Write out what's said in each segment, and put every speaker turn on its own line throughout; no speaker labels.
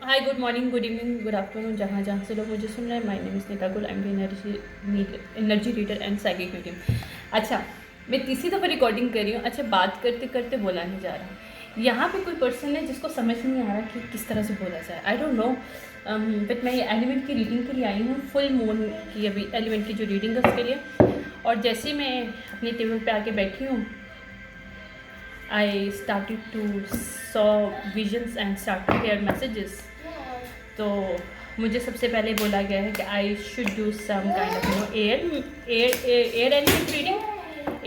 हाय, good morning, good evening, good afternoon, जहाँ जहाँ से लोग मुझे सुन रहे हैं। माय नेम इज़ नीता गुल, I am energy reader and psychic medium. अच्छा, मैं तीसरी दफ़ा रिकॉर्डिंग कर रही हूँ। अच्छा, बात करते करते बोला नहीं जा रहा। यहाँ पे कोई पर्सन है जिसको समझ नहीं आ रहा कि किस तरह से बोला जाए। आई डोंट नो, बट मैं ये एलिमेंट की रीडिंग के लिए आई हूँ। फुल मून की अभी एलिमेंट की जो रीडिंग है उसके लिए। और जैसे ही मैं अपने टेबल पे आके बैठी हूँ, I started to saw visions and start to hear messages. तो मुझे सबसे पहले बोला गया है कि I should do some kind of air element reading.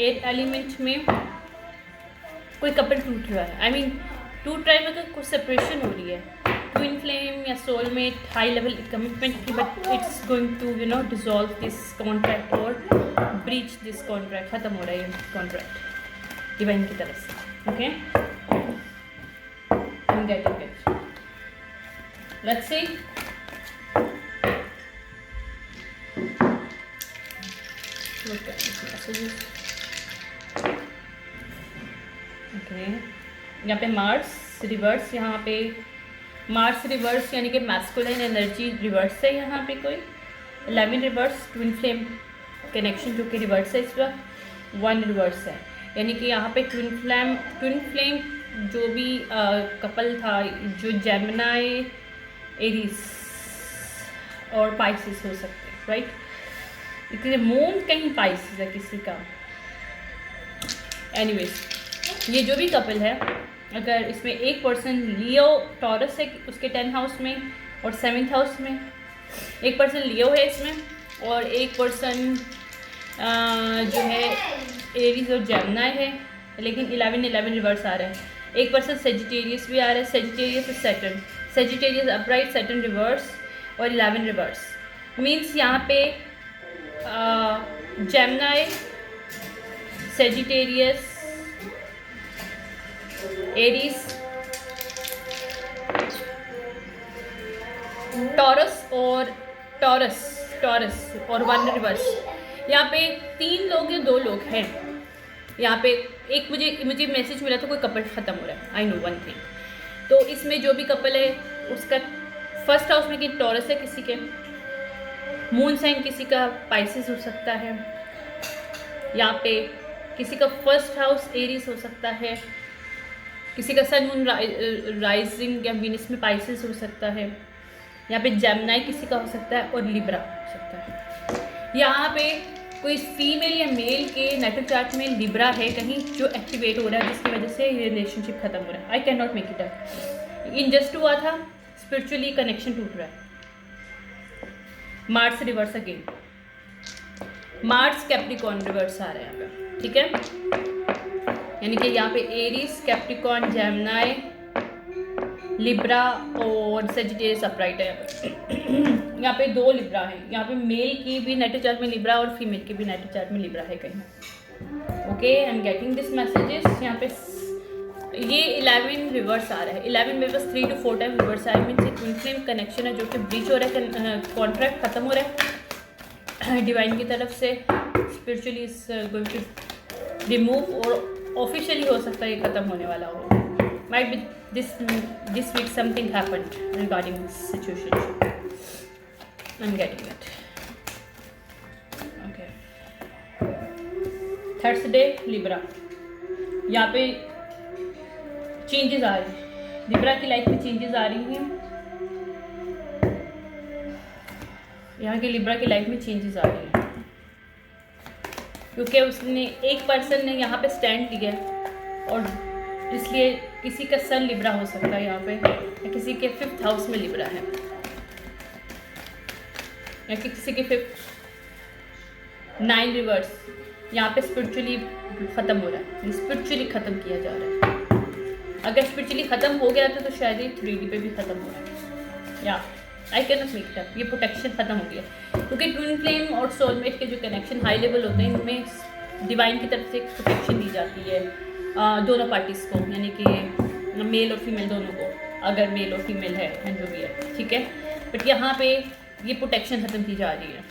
Air element में कोई कपल टूट रहा है, आई मीन टूट रहा है मतलब कुछ सेपरेशन हो रही है, ट्विन फ्लेम या सोलमेट, हाई लेवल कमिटमेंट की, but it's going to dissolve this contract और ब्रीच दिस कॉन्ट्रैक्ट। ख़त्म हो रहा है ये कॉन्ट्रैक्ट डिवाइन की तरफ से। Okay, I'm getting it. Let's see. Look at these messages. Okay. यहाँ पे मार्स रिवर्स, यहाँ पे मार्स रिवर्स यानी कि मैस्कुलिन एनर्जी रिवर्स है। यहाँ पे कोई 11 रिवर्स, ट्विन फ्लेम कनेक्शन जो कि रिवर्स है इस वक्त, 1 रिवर्स है। यानी कि यहाँ पे ट्विन फ्लेम जो भी कपल था, जो जेमिनाई, एरीज और पाइसिस हो सकते हैं, राइट। इसलिए मून कहीं पाइसिस है किसी का। एनीवेज, ये जो भी कपल है, अगर इसमें एक पर्सन लियो टॉरस है उसके 10th हाउस में और 7th हाउस में, एक पर्सन लियो है इसमें, और एक पर्सन जो है एरीज और जेमिनाई है, लेकिन 11 रिवर्स आ रहा है। एक पर्सन सेजिटेरियस भी आ रहा है, सेजिटेरियस और Saturn, Sagittarius upright, Saturn reverse और 11 रिवर्स। मीन्स यहाँ पे जेमिनाई, सेजिटेरियस, एरीज, टॉरस और 1 रिवर्स। यहाँ पे 3 लोग या 2 लोग हैं। यहाँ पे एक मुझे मैसेज मिला था कोई कपल ख़त्म हो रहा है। I know one thing. तो इसमें जो भी कपल है उसका फर्स्ट हाउस में कि टॉरस है, किसी के मून साइन, किसी का पाइसिस हो सकता है। यहाँ पे किसी का फर्स्ट हाउस एरीज हो सकता है, किसी का सन मून राइजिंग या वीनस में पाइसिस हो सकता है। यहाँ पे जेमिनाई किसी का हो सकता है और लिब्रा हो सकता है। यहाँ पे कोई फीमेल या मेल के नेटल चार्ट में लिब्रा है कहीं जो एक्टिवेट हो रहा है, जिसकी वजह से ये रिलेशनशिप खत्म हो रहा है। I can not make it up. Unjust हुआ था, स्पिरिचुअली कनेक्शन टूट रहा है। Mars reverse again, Mars Capricorn reverse आ रहा है यहाँ पे, ठीक है। यानी कि यहाँ पे एरीज, कैप्रिकॉर्न, जेमिनाई, लिब्रा और सेजिटेरियस अपराइट है। यहाँ पे 2 लिब्रा है। यहाँ पे मेल की भी नेटल चार्ट में लिब्रा और फीमेल की भी नेटल चार्ट में लिब्रा है कहीं। Okay, I am getting this messages. यहाँ पे ये 11 रिवर्स आ रहा है। 11 रिवर्स 3 to 4 टाइम रिवर्स आया। मीन्स एक ट्विन फ्लेम कनेक्शन है जो कि ब्रीच हो रहा है, कॉन्ट्रैक्ट खत्म हो रहा है डिवाइन की तरफ से। Spiritually is going to remove, और ऑफिशियली हो सकता है ये खत्म होने वाला हो। Might be this week something happened regarding this situation. I'm getting it. Okay. Thursday, Libra. यहाँ पे चेंजेस आ रही हैं, लिब्रा की लाइफ में चेंजेस आ रही हैं। यहाँ के लिब्रा की लाइफ में चेंजेस आ रही हैं क्योंकि उसने एक पर्सन ने यहाँ पे स्टैंड लिया, और इसलिए किसी का सन लिब्रा हो सकता है यहाँ पे, या किसी के 5th हाउस में लिब्रा है, या कि किसी के 9 रिवर्स यहाँ पे स्पिरिचुअली ख़त्म हो रहा है, स्पिरिचुअली ख़त्म किया जा रहा है। अगर स्पिरिचुअली ख़त्म हो गया था तो शायद ये 3D पे भी ख़त्म हो रहा है। या आई can not make it up, ये प्रोटेक्शन ख़त्म हो गया क्योंकि ट्विन फ्लेम और सोलमेट के जो कनेक्शन हाई लेवल होते हैं, इनमें डिवाइन की तरफ से प्रोटेक्शन दी जाती है दोनों पार्टीज़ को, यानी कि मेल और फीमेल दोनों को, अगर मेल और फीमेल है जो भी है, ठीक है। बट यहाँ पे ये प्रोटेक्शन ख़त्म की जा रही है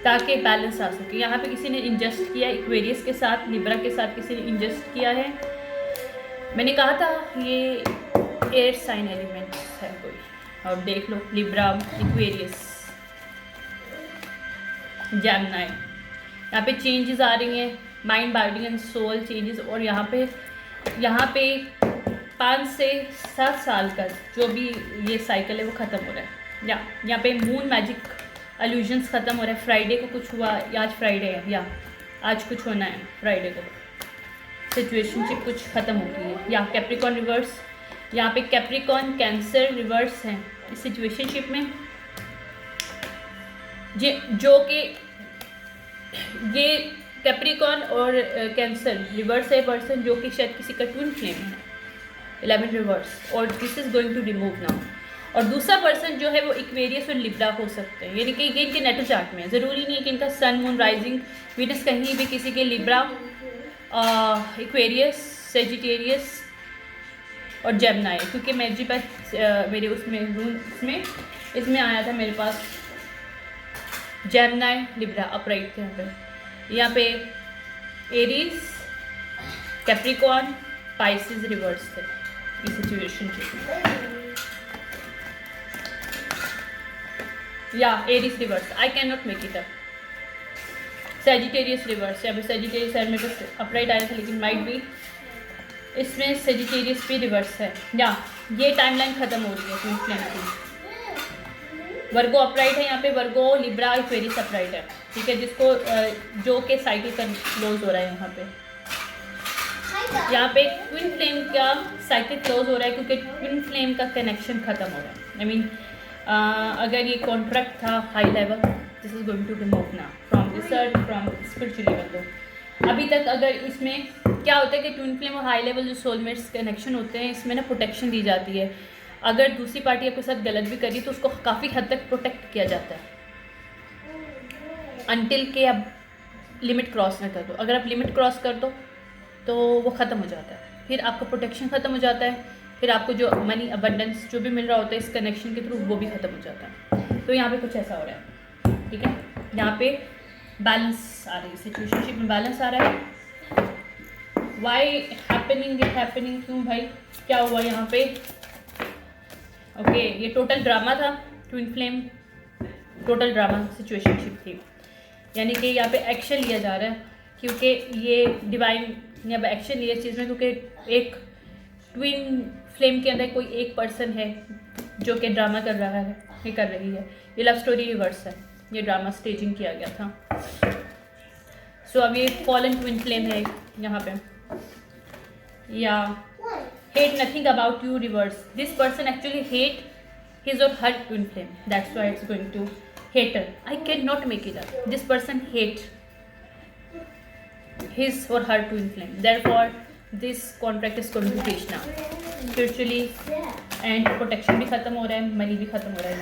ताकि बैलेंस आ सके। यहाँ पे किसी ने इंजस्ट किया, एक्वेरियस के साथ, लिब्रा के साथ किसी ने इंजस्ट किया है। मैंने कहा था ये एयर साइन एलिमेंट है कोई, और देख लो लिब्रा, इक्वेरियस, जेमिनी। यहाँ पे चेंजेस आ रही हैं, mind, body and soul changes. और यहाँ पे 5 से 7 साल का जो भी ये साइकिल है वो ख़त्म हो रहा है। यहाँ पे मून मैजिक अलूजन्स ख़त्म हो रहा है। फ्राइडे को कुछ हुआ, आज फ्राइडे है या आज कुछ होना है फ्राइडे को, सिचुएशनशिप कुछ ख़त्म हो गई है। या कैप्रिकॉन रिवर्स, यहाँ पे कैप्रिकॉन कैंसर रिवर्स है इस सिचुएशनशिप में, जो कि ये कैप्रिकॉन और कैंसर रिवर्स है पर्सन जो कि शायद किसी का ट्विन फ्लेम है, 11 रिवर्स, और this is going to remove now. और दूसरा पर्सन जो है वो इक्वेरियस और लिब्रा हो सकते हैं, यानी कि ये इनके नेटल चार्ट में है। ज़रूरी नहीं है कि इनका सन, मून, राइजिंग, वीनस कहीं भी किसी के लिब्रा, इक्वेरियस, सेजिटेरियस और जेमिनी, क्योंकि मेरे पास मेरे उसमें रूम इसमें आया था मेरे पास जेमिनी, लिब्रा अपराइट थे यहाँ पे एरीज, कैप्रिकॉन, पाइसेस रिवर्स थे इस सिचुएशन के। या Aries reverse, I can not make it up. Sagittarius reverse, यहाँ पे सेजिटेरियस है मेरे पास अपराइट आया था, लेकिन माइट भी इसमें सेजिटेरियस भी रिवर्स है। या ये टाइमलाइन ख़त्म हो रही है ट्विन फ्लेम की। वर्गो अपराइट है यहाँ पे, वर्गो, लिब्रा, इक्वेरियस अपराइट है, ठीक है, जिसको जो के साइकिल का क्लोज हो रहा है यहाँ पे। यहाँ पे ट्विन फ्लेम का साइकिल क्लोज हो रहा है क्योंकि ट्विन फ्लेम का कनेक्शन ख़त्म हो रहा है। आई मीन अगर ये कॉन्ट्रैक्ट था high level, this is going to remove now from this earth, from spiritual level. अभी तक अगर इसमें क्या होता है कि ट्विन फ्लेम और हाई लेवल जो सोलमेट्स कनेक्शन होते हैं, इसमें ना प्रोटेक्शन दी जाती है। अगर दूसरी पार्टी आपके साथ गलत भी करी तो उसको काफ़ी हद तक प्रोटेक्ट किया जाता है अनटिल के आप लिमिट क्रॉस ना कर दो। अगर आप लिमिट क्रॉस कर दो तो वो ख़त्म हो जाता है, फिर आपका प्रोटेक्शन ख़त्म हो जाता है, फिर आपको जो मनी अबंडेंस जो भी मिल रहा होता है इस कनेक्शन के थ्रू वो भी ख़त्म हो जाता है। तो यहाँ पे कुछ ऐसा हो रहा है, ठीक है। यहाँ पे बैलेंस आ रही है, सिचुएशनशिप में बैलेंस आ रहा है। वाई हैपनिंग क्यों भाई, क्या हुआ यहाँ पे? ओके, ये टोटल ड्रामा था, twin flame total drama situationship थी, यानी कि यहाँ पे एक्शन लिया जा रहा है क्योंकि ये डिवाइन ने अब एक्शन लिया इस चीज़ में, क्योंकि एक ट्विन फ्लेम के अंदर कोई एक पर्सन है जो कि ड्रामा कर रहा है, ये कर रही है। ये लव स्टोरी रिवर्स है, ये ड्रामा स्टेजिंग किया गया था। सो अब ये फॉलन ट्विन फ्लेम है यहाँ पे। या hate nothing about you reverse, this person actually hate his और her twin flame, that's why it's going to hate her. I cannot make it up. This person hate his or her twin flame. Therefore, this contract is going to breach now. Spiritually and protection भी खत्म हो रहा है, money भी खत्म हो रहा है।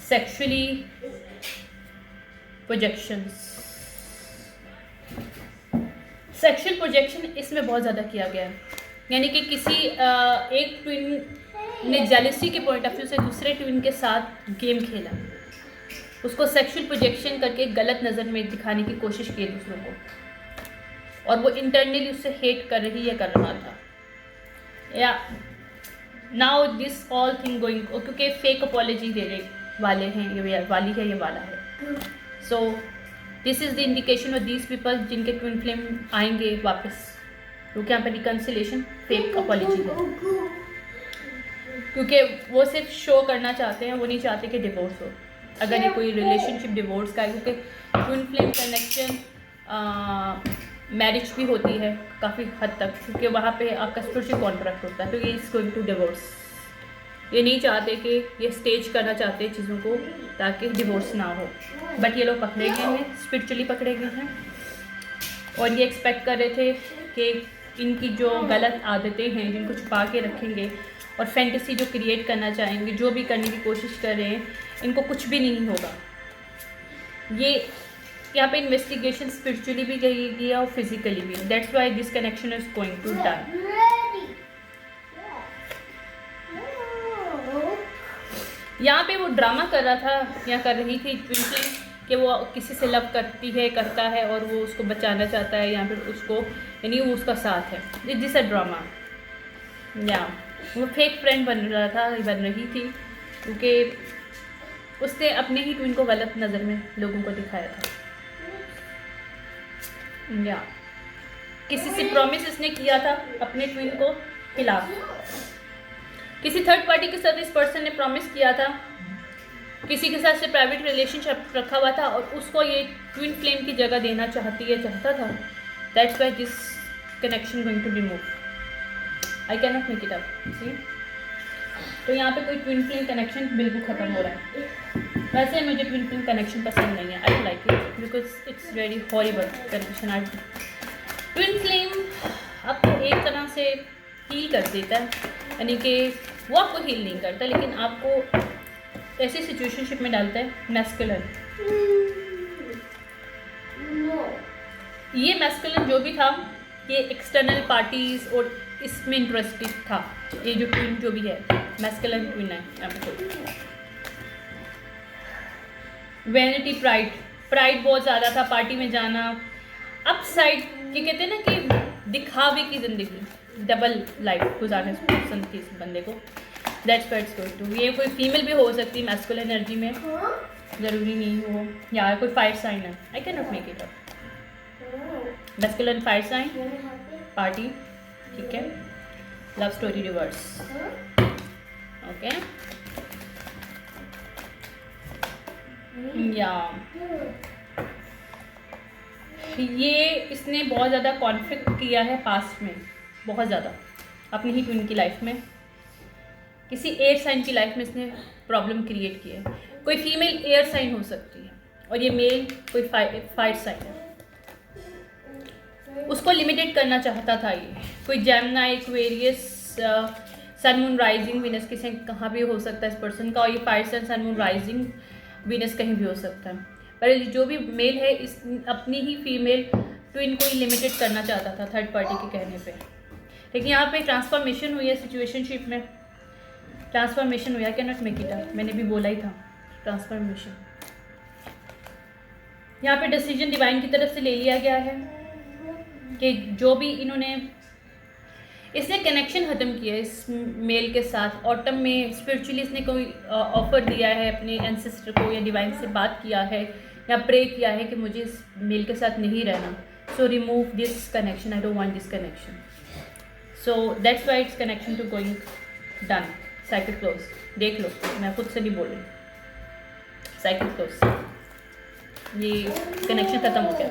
Sexually projections, sexual projection इसमें बहुत ज़्यादा किया गया है, यानी कि किसी एक ट्विन ने जेलसी के पॉइंट ऑफ व्यू से दूसरे ट्विन के साथ गेम खेला, उसको सेक्सुअल प्रोजेक्शन करके गलत नज़र में दिखाने की कोशिश की दूसरों को, और वो इंटरनली उससे हेट कर रही या कर रहा था। या now this all thing going, क्योंकि फेक अपॉलॉजी देने वाले हैं, ये वाली है, ये वाला है। So this is the indication of these people जिनके ट्विन फ्लेम आएंगे वापस, क्योंकि यहाँ पर रिकन्सिलेशन फेक अपॉलॉजी है, क्योंकि वो सिर्फ शो करना चाहते हैं, वो नहीं चाहते कि डिवोर्स हो। अगर ये कोई रिलेशनशिप डिवोर्स का है, क्योंकि ट्विन फ्लेम कनेक्शन मैरिज भी होती है काफ़ी हद तक, क्योंकि वहाँ पे आपका स्पिरिचुअल कॉन्ट्रैक्ट होता है। तो ये इज गोइंग टू डिवोर्स, ये नहीं चाहते कि ये स्टेज करना चाहते हैं चीज़ों को ताकि डिवोर्स ना हो, बट ये लोग पकड़े गए हैं, स्पिरिचुअली पकड़े गए हैं, और ये एक्सपेक्ट कर रहे थे कि इनकी जो गलत आदतें हैं जिनको छुपा के रखेंगे और फैंटेसी जो क्रिएट करना चाहेंगे, जो भी करने की कोशिश कर रहे हैं, इनको कुछ भी नहीं होगा। ये यहाँ पे इन्वेस्टिगेशन स्पिरिचुअली भी गई है और फिजिकली भी, that's why this connection is going to done. यहाँ पे वो ड्रामा कर रहा था या कर रही थी ट्विन फ्लेम कि वो किसी से लव करती है, करता है, और वो उसको बचाना चाहता है या फिर उसको, यानी वो उसका साथ है। दिस अ ड्रामा, या वो फेक फ्रेंड बन रही थी, क्योंकि उसने अपने ही ट्विन को गलत नज़र में लोगों को दिखाया था। या किसी से प्रॉमिस इसने किया था अपने ट्विन को खिलाफ, किसी थर्ड पार्टी के साथ इस पर्सन ने प्रॉमिस किया था, किसी के साथ से प्राइवेट रिलेशनशिप रखा हुआ था और उसको ये ट्विन फ्लेम की जगह देना चाहता था। That's why this connection going to remove. I can not make it up. See, तो यहाँ पे कोई ट्विन फ्लेम कनेक्शन बिल्कुल ख़त्म हो रहा है। वैसे मुझे ट्विन फ्लेम कनेक्शन पसंद नहीं है, I like it because it's very horrible connection. Twin flame आपको एक तरह से हील कर देता है, यानी कि वो आपको हील नहीं करता, लेकिन आपको ऐसी सिचुएशनशिप में डालता है मैस्कुलिन। ये मैस्कुलिन जो भी था, ये एक्सटर्नल पार्टीज और इसमें इंटरेस्टेड था। ये जो ट्विन जो भी है मैस्कुलिन ट्विन है। वैनिटी, प्राइड बहुत ज़्यादा था, पार्टी में जाना, अपसाइड ये कहते हैं ना कि दिखावे की ज़िंदगी, डबल लाइफ गुजारने पसंद थी इस बंदे को। That's what it's going to. ये कोई फीमेल भी हो सकती है मैस्कुलिन एनर्जी में, ज़रूरी नहीं हो, या कोई फायर साइन है। I can not make it up. Masculine fire sign, party, ठीक है, लव स्टोरी रिवर्स। ओके, या ये इसने बहुत ज़्यादा कॉन्फ्लिक्ट किया है पास्ट में, बहुत ज़्यादा अपनी ही ट्विन की लाइफ में, किसी एयर साइन की लाइफ में इसने प्रॉब्लम क्रिएट की है। कोई फीमेल एयर साइन हो सकती है और ये मेल कोई फायर साइन है। उसको लिमिटेड करना चाहता था ये। कोई Gemini, Aquarius, sun moon rising Venus किसी कहाँ भी हो सकता है इस पर्सन का, और ये fire sun moon rising Venus कहीं भी हो सकता है। पर जो भी मेल है इस अपनी ही फीमेल ट्विन को ही लिमिटेड करना चाहता था थर्ड पार्टी के कहने पे। लेकिन यहाँ पे ट्रांसफॉर्मेशन हुई है सिचुएशनशिप में, ट्रांसफॉर्मेशन हुआ। Can not make it up, मैंने भी बोला ही था ट्रांसफॉर्मेशन। यहाँ पे डिसीजन डिवाइन की तरफ से ले लिया गया है कि जो भी इसने कनेक्शन ख़त्म किया इस मेल के साथ। ऑटम में स्पिरिचुअली इसने कोई ऑफर दिया है अपने एंसेस्टर को, या डिवाइन से बात किया है या प्रे किया है कि मुझे इस मेल के साथ नहीं रहना, so remove this connection, I don't want this connection. So that's why it's connection to going done. Cycle close, देख लो, मैं खुद से नहीं बोल रही, साइकिल क्लोज, ये कनेक्शन ख़त्म हो गया।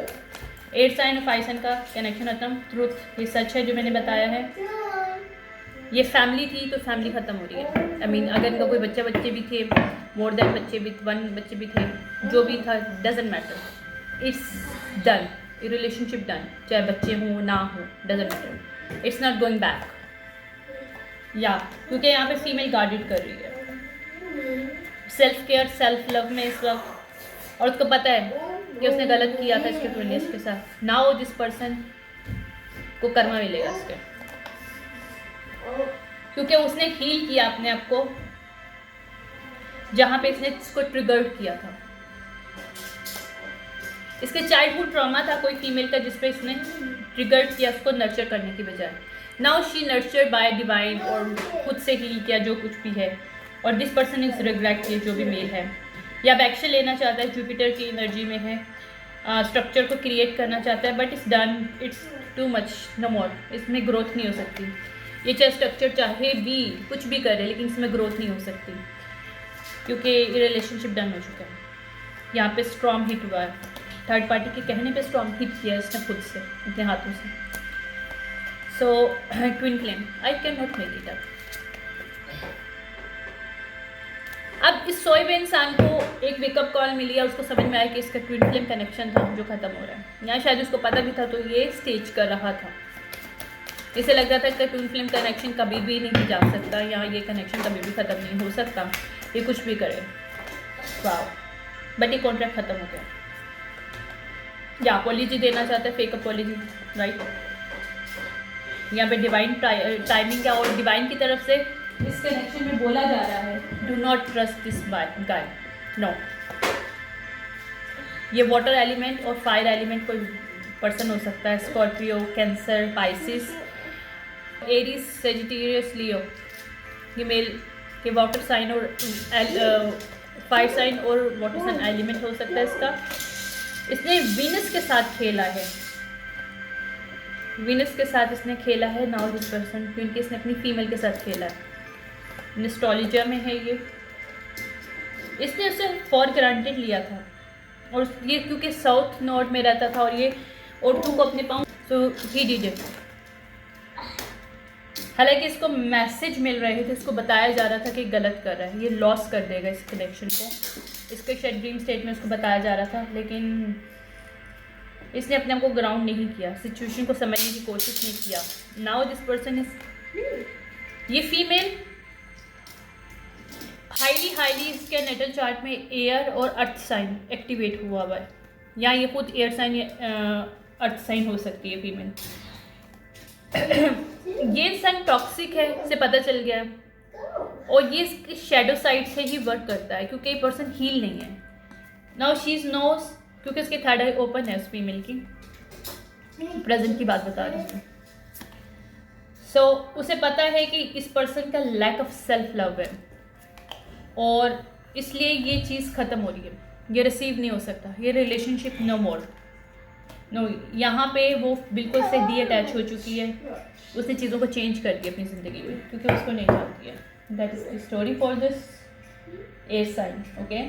8 साइन और 5 साइन का कनेक्शन खत्म। ट्रूथ, ये सच है जो मैंने बताया है। ये फैमिली थी तो फैमिली ख़त्म हो रही है। आई मीन अगर इनका कोई बच्चे भी थे, मोर देन बच्चे भी, 1 बच्चे भी थे, जो भी था, डजेंट मैटर, इट्स डन, ये रिलेशनशिप डन, चाहे बच्चे हों ना हो, doesn't matter, it's not going back. या क्योंकि यहाँ पे फीमेल गार्डेड कर रही है, सेल्फ केयर, सेल्फ लव में इस वक्त, और उसको पता है कि उसने गलत किया था इसके ट्विनियस के साथ। नाउ दिस पर्सन को कर्मा मिलेगा इसके, क्योंकि उसने हील किया अपने आप को जहाँ पे इसने इसको ट्रिगर्ड किया था। इसके चाइल्डहुड ट्रॉमा था कोई फीमेल का, जिस पे इसने ट्रिगर्ड किया उसको नर्चर करने की बजाय। Now she nurtured bye divine, और खुद से हील किया जो कुछ भी है, और दिस पर्सन इज रिग्रेट किया जो भी मेल है, या एक्शन लेना चाहता है, जुपिटर की एनर्जी में है, स्ट्रक्चर को क्रिएट करना चाहता है, but it's done, it's too much, no more, इसमें ग्रोथ नहीं हो सकती। ये चाहे स्ट्रक्चर चाहे भी कुछ भी करे, लेकिन इसमें ग्रोथ नहीं हो सकती, क्योंकि ये रिलेशनशिप डन हो चुका है। यहाँ पे स्ट्रॉन्ग हिट हुआ है, थर्ड पार्टी के कहने पे स्ट्रॉन्ग हिट किया इसने खुद से, अपने हाथों से। So twin flame, I can not make it up. अब इस सोए हुए इंसान को एक वेकअप कॉल मिली है, उसको समझ में आया कि इसका ट्विन फ्लेम कनेक्शन था जो ख़त्म हो रहा है, या शायद उसको पता भी था तो ये स्टेज कर रहा था। इसे लग रहा था कि ट्विन फ्लेम कनेक्शन कभी भी नहीं जा सकता, या ये कनेक्शन कभी भी ख़त्म नहीं हो सकता, ये कुछ भी करे। वाओ, बट ये कॉन्ट्रैक्ट ख़त्म हो गया। या अपॉलॉजी देना चाहता है, फेक अपॉलॉजी, राइट। यहाँ पे डिवाइन टाइमिंग क्या, और डिवाइन की तरफ से इस कनेक्शन में बोला जा रहा है, do not trust this guy, no. ये वाटर एलिमेंट और फायर एलिमेंट कोई पर्सन हो सकता है, Scorpio, Cancer, Pisces, Aries, Sagittarius, Leo, ये मेल के वाटर साइन और फायर साइन और वाटर साइन एलिमेंट हो सकता है इसका। इसने वीनस के साथ खेला है, वीनस के साथ इसने खेला है। नाउ दिस पर्सन, क्योंकि इसने अपनी फीमेल के साथ खेला है। एस्ट्रोलॉजी में है ये। इसने उसे फॉर ग्रांटेड लिया था, और ये क्योंकि साउथ नॉर्थ में रहता था और ये औरतों को अपने पाँव, सो ही डिड इट। हालांकि इसको मैसेज मिल रहे थे, इसको बताया जा रहा था कि गलत कर रहा है, ये लॉस कर देगा इस कनेक्शन को। इसके शायद ड्रीम स्टेट में इसको बताया जा रहा था, लेकिन इसने अपने आप को ग्राउंड नहीं किया, सिचुएशन को समझने की कोशिश नहीं किया। नाउ दिस पर्सन इज, ये फीमेल हाईली इसके नेटल चार्ट में एयर और अर्थ साइन एक्टिवेट हुआ हुआ है, या ये खुद एयर साइन या अर्थ साइन हो सकती है फीमेल। ये साइन टॉक्सिक है, इसे पता चल गया है, और ये इसके शैडो साइड से ही वर्क करता है, क्योंकि ये पर्सन हील नहीं है। नाउ शी इज नोस, क्योंकि इसके थर्ड आई ओपन है उस फीमेल की, प्रेजेंट की बात बता रही हूँ। सो उसे पता है कि इस पर्सन का लैक ऑफ सेल्फ लव है, और इसलिए ये चीज़ ख़त्म हो रही है, ये रिसीव नहीं हो सकता, ये रिलेशनशिप नो मोर, नो। यहाँ पे वो बिल्कुल से डी अटैच हो चुकी है, उसने चीज़ों को चेंज कर दिया अपनी ज़िंदगी में, क्योंकि उसको नहीं चाहती है। That is the story for this air sign, okay.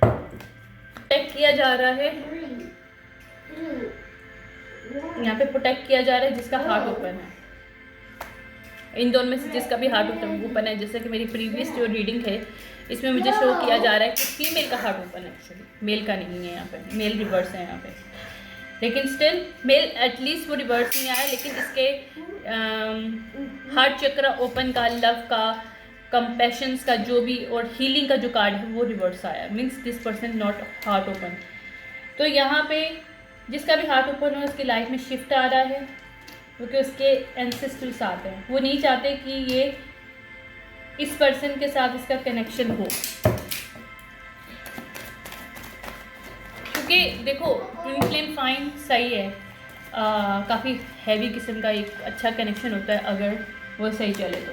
Protect किया जा रहा है, यहाँ पे प्रोटेक्ट किया जा रहा है जिसका हार्ट ओपन है। इन दोनों में से जिसका भी हार्ट ओपन है, जैसे कि मेरी प्रीवियस जो रीडिंग है इसमें मुझे शो किया जा रहा है कि फीमेल का हार्ट ओपन है, एक्चुअली मेल का नहीं है। यहाँ पे मेल रिवर्स है यहाँ पे, लेकिन स्टिल मेल एटलीस्ट वो रिवर्स नहीं आया, लेकिन इसके हार्ट चक्र ओपन का, लव का, कंपैशंस का जो भी, और हीलिंग का जो कार्ड है वो रिवर्स आया, means this person not heart open. तो यहाँ पे जिसका भी हार्ट ओपन हो उसकी लाइफ में शिफ्ट आ रहा है, क्योंकि उसके एंसेस्टर्स आते हैं, वो नहीं चाहते कि ये इस पर्सन के साथ इसका कनेक्शन हो, क्योंकि देखो ट्विन फ्लेम फाइन सही है, काफ़ी हैवी किस्म का एक अच्छा कनेक्शन होता है अगर वो सही चले तो,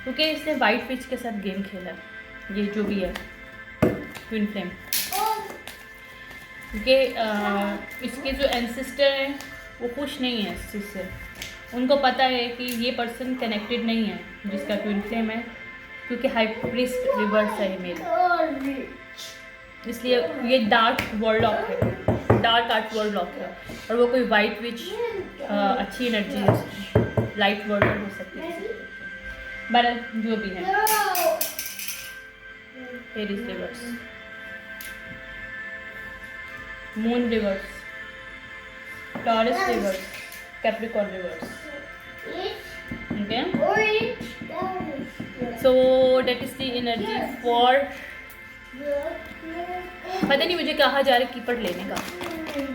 क्योंकि इसने वाइट फिश के साथ गेम खेला, ये जो भी है ट्विन फ्लेम, क्योंकि इसके जो एंसेस्टर हैं वो खुश नहीं है इस चीज़ से, उनको पता है कि ये पर्सन कनेक्टेड नहीं है जिसका ट्विन फ्लेम है, क्योंकि हाई प्रीस्ट रिवर्स है ये मेरा, इसलिए ये डार्क वर्लॉक है, डार्क आर्ट वर्लॉक है, और वो कोई वाइट विच अच्छी एनर्जी है, लाइट वर्लॉक हो सकती है, बट जो भी है। Aries reverse, moon reverse, taurus reverse, Capricorn reverse, okay, so that is the energy for, पता नहीं मुझे कहा जा रहा है कीपर लेने का,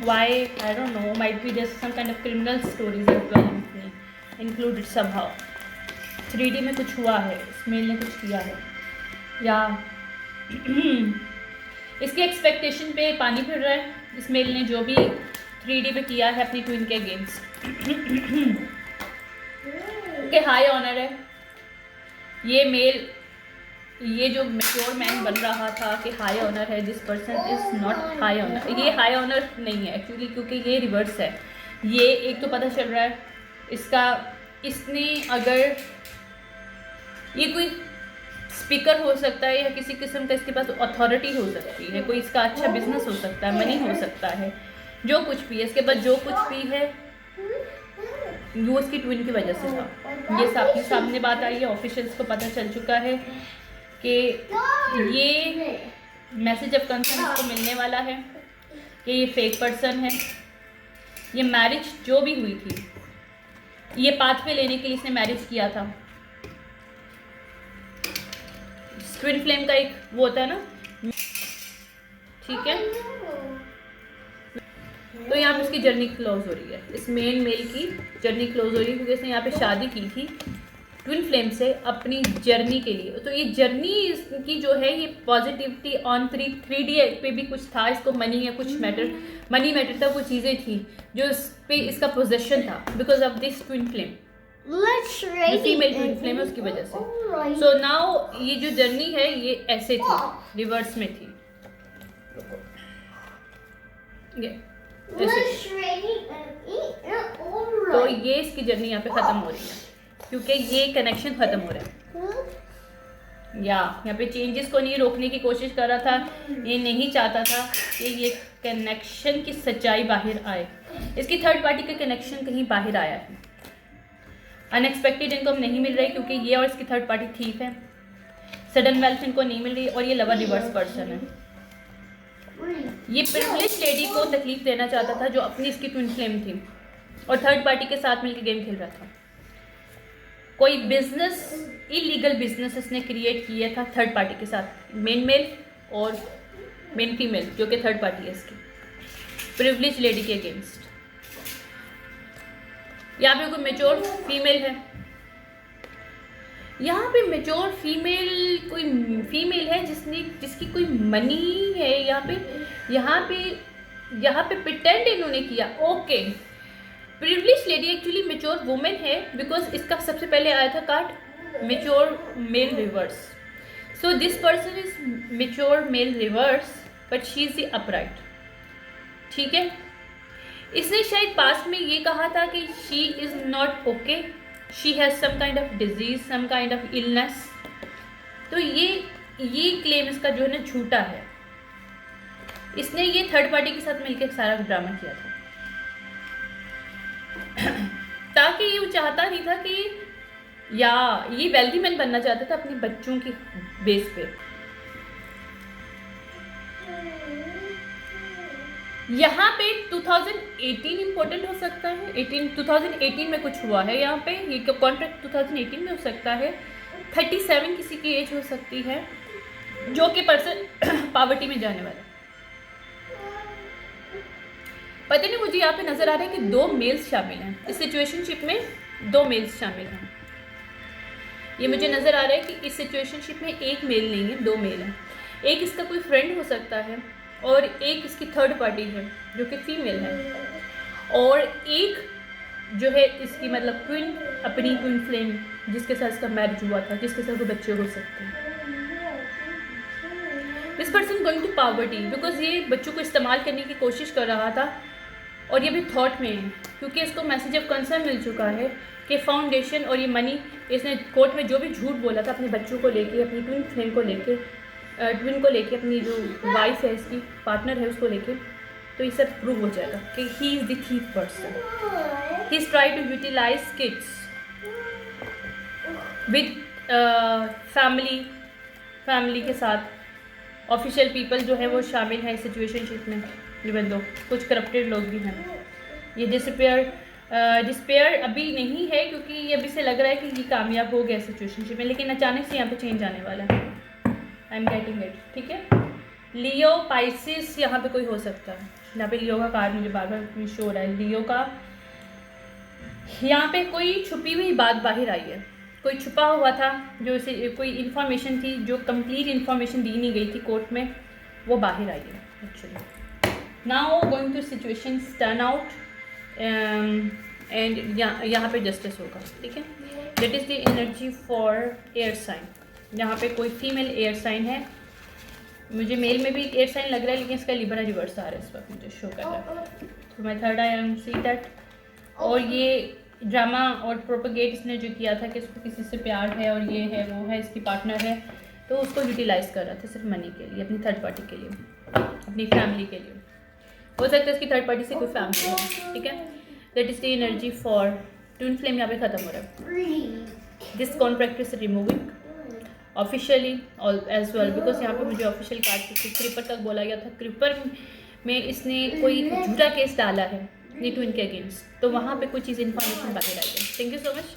why I don't know, might be there's some kind of criminal stories as well included somehow। 3D में कुछ हुआ है, इस मेल ने कुछ किया है, या इसकी एक्सपेक्टेशन पे पानी फिर रहा है इस मेल ने, जो भी 3D पे किया है अपनी ट्विन के अगेंस्ट, के हाई ऑनर है ये मेल, ये जो मैच्योर मैन बन रहा था कि हाई ऑनर है, this person is not high honour, ये हाई ऑनर नहीं है एक्चुअली, क्योंकि ये रिवर्स है। ये एक तो पता चल रहा है इसका, इसने अगर ये कोई स्पीकर हो सकता है या किसी किस्म का इसके पास अथॉरिटी हो सकती है, कोई इसका अच्छा बिजनेस हो सकता है, मनी हो सकता है, जो कुछ भी है इसके पास, जो कुछ भी है वो उसकी ट्विन की वजह से था। ये आपके सामने बात आई है, ऑफिशियल्स को पता चल चुका है कि ये मैसेज ऑफ कंसर्न इसको मिलने वाला है कि ये फेक पर्सन है। ये मैरिज जो भी हुई थी, ये पाथ पे लेने के लिए इसने मैरिज किया था। ट्विन फ्लेम का एक वो होता है ना, ठीक है, तो यहाँ पे उसकी जर्नी क्लोज हो रही है, इस मेन मेल की जर्नी क्लोज हो रही है, क्योंकि इसने यहाँ पे शादी की थी ट्विन फ्लेम से अपनी जर्नी के लिए। तो ये जर्नी की जो है ये पॉजिटिविटी ऑन 3D पे भी कुछ था, इसको मनी या कुछ मैटर, मनी मैटर था, वो चीज़ें थी जो इस पे इसका पोजेशन था because of this twin flame, female twin flame है उसकी वजह से। सो नाउ ये जो जर्नी है ये ऐसे थी, रिवर्स में थी, ये तो ये इसकी जर्नी यहाँ पे ख़त्म हो रही है क्योंकि ये कनेक्शन ख़त्म हो रहा है। या यहाँ पे चेंजेस को नहीं रोकने की कोशिश कर रहा था, ये नहीं चाहता था कि ये कनेक्शन की सच्चाई बाहर आए। इसकी थर्ड पार्टी का कनेक्शन कहीं बाहर आया है, अनएक्सपेक्टेड इनकम नहीं मिल रही क्योंकि ये और इसकी थर्ड पार्टी थीफ है, सडन वेल्थ इनको नहीं मिल रही और ये लवर रिवर्स पर्सन है। ये प्रिविलेज लेडी को तकलीफ देना चाहता था जो अपनी इसकी ट्विन फ्लेम थी और थर्ड पार्टी के साथ मिलकर गेम खेल रहा था। कोई बिजनेस, इलीगल बिजनेस इसने क्रिएट किया था थर्ड पार्टी के साथ, मेन मेल और मेन फीमेल जो कि थर्ड पार्टी है इसकी, प्रिविलेज लेडी के अगेंस्ट। यहाँ पे कोई मेच्योर फीमेल है, यहाँ पे मेच्योर फीमेल कोई फीमेल है जिसकी कोई मनी है। यहाँ पे प्रिटेंड इन्होंने किया। Okay, privilege lady actually mature women है बिकॉज इसका सबसे पहले आया था card mature male reverse. So this person is mature male reverse but she is the upright. ठीक है, इसने शायद पास्ट में ये कहा था कि she is not okay, she has some kind of disease, some kind of illness. तो ये क्लेम इसका जो है ना झूठा है। इसने ये थर्ड पार्टी के साथ मिलकर सारा ड्रामा किया था ताकि ये वो चाहता नहीं था कि या ये वेल्दी मैन बनना चाहता था अपने बच्चों की बेस पे। यहाँ पे 2018 इम्पोर्टेंट हो सकता है, 2018 में कुछ हुआ है यहाँ पे, ये कॉन्ट्रैक्ट 2018 में हो सकता है। 37 किसी की एज हो सकती है जो कि पर्सन पावर्टी में जाने वाला। पता नहीं, मुझे यहाँ पे नज़र आ रहा है कि 2 मेल्स शामिल हैं इस सिचुएशनशिप में, 2 मेल्स शामिल हैं। ये मुझे नज़र आ रहा है कि इस सिचुएशनशिप में एक मेल नहीं है, 2 मेल हैं। एक इसका कोई फ्रेंड हो सकता है और एक इसकी थर्ड पार्टी है जो कि फीमेल है, और एक जो है इसकी मतलब ट्विन, अपनी ट्विन फ्लेम जिसके साथ इसका मैरिज हुआ था, जिसके साथ वो बच्चे हो सकते हैं। This person going to poverty because ये बच्चों को इस्तेमाल करने की कोशिश कर रहा था और ये भी थॉट में है क्योंकि इसको मैसेज ऑफ कंसर्न मिल चुका है कि फाउंडेशन और ये मनी, इसने कोर्ट में जो भी झूठ बोला था अपने बच्चों को लेके, अपनी ट्विन फ्लेम को लेके, ट्विन को लेके, अपनी जो वाइफ है इसकी पार्टनर है उसको लेके, तो ये सब प्रूव हो जाएगा कि he is the thief person. He is try to utilize kids with family के साथ। ऑफिशियल पीपल जो है वो शामिल है इस सिचुएशनशिप में, इवन दो कुछ करप्टेड लोग भी हैं। ये डिस्पेयर अभी नहीं है क्योंकि ये अभी से लग रहा है कि ये कामयाब हो गया सिचुएशनशिप में, लेकिन अचानक से यहाँ पे चेंज आने वाला है। I am getting it. ठीक है, लियो पाइसिस यहाँ पे कोई हो सकता है। यहाँ पे लियो का कार्ड मुझे बार बार शो हो रहा है। लियो का यहाँ पे कोई छुपी हुई बात बाहर आई है, कोई छुपा हुआ था जो इसे कोई इन्फॉर्मेशन थी जो कंप्लीट इन्फॉर्मेशन दी नहीं गई थी कोर्ट में, वो बाहर आई है actually. Now going to situation turn out and यहाँ पे जस्टिस होगा। ठीक है, that is the energy for air sign. यहाँ पे कोई फीमेल एयर साइन है, मुझे मेल में भी एयर साइन लग रहा है लेकिन इसका लिब्रा रिवर्स आ रहा है इस वक्त मुझे शो कर रहा है। तो my third eye am see that. और ये ड्रामा और प्रोपोगेट इसने जो किया था कि इसको किसी से प्यार है और ये है वो है इसकी पार्टनर है, तो उसको यूटिलाइज़ कर रहा था सिर्फ मनी के लिए, अपनी थर्ड पार्टी के लिए, अपनी फैमिली के लिए। हो सकता है इसकी थर्ड पार्टी से कोई फैमिली हो। ठीक है, that is the energy for twin flame. यहाँ पे ख़त्म हो रहा है। This contract is removing officially as well because यहाँ पे मुझे ऑफिशियल कार्ड क्रिपर तक बोला गया था। क्रिपर में इसने कोई झूठा केस डाला है नी ट्विन के अगेंस्ट, तो वहाँ पे कुछ चीज़ इन्फॉर्मेशन बाहर आई है। Thank you so much.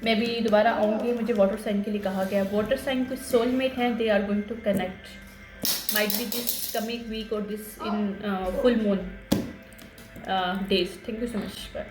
मैं भी दोबारा आऊँगी। मुझे वाटर साइन के लिए कहा गया, वाटर साइन कुछ सोलमेट हैं, they are going to connect, might be this coming week और this in full moon days. Thank you so much. Bye.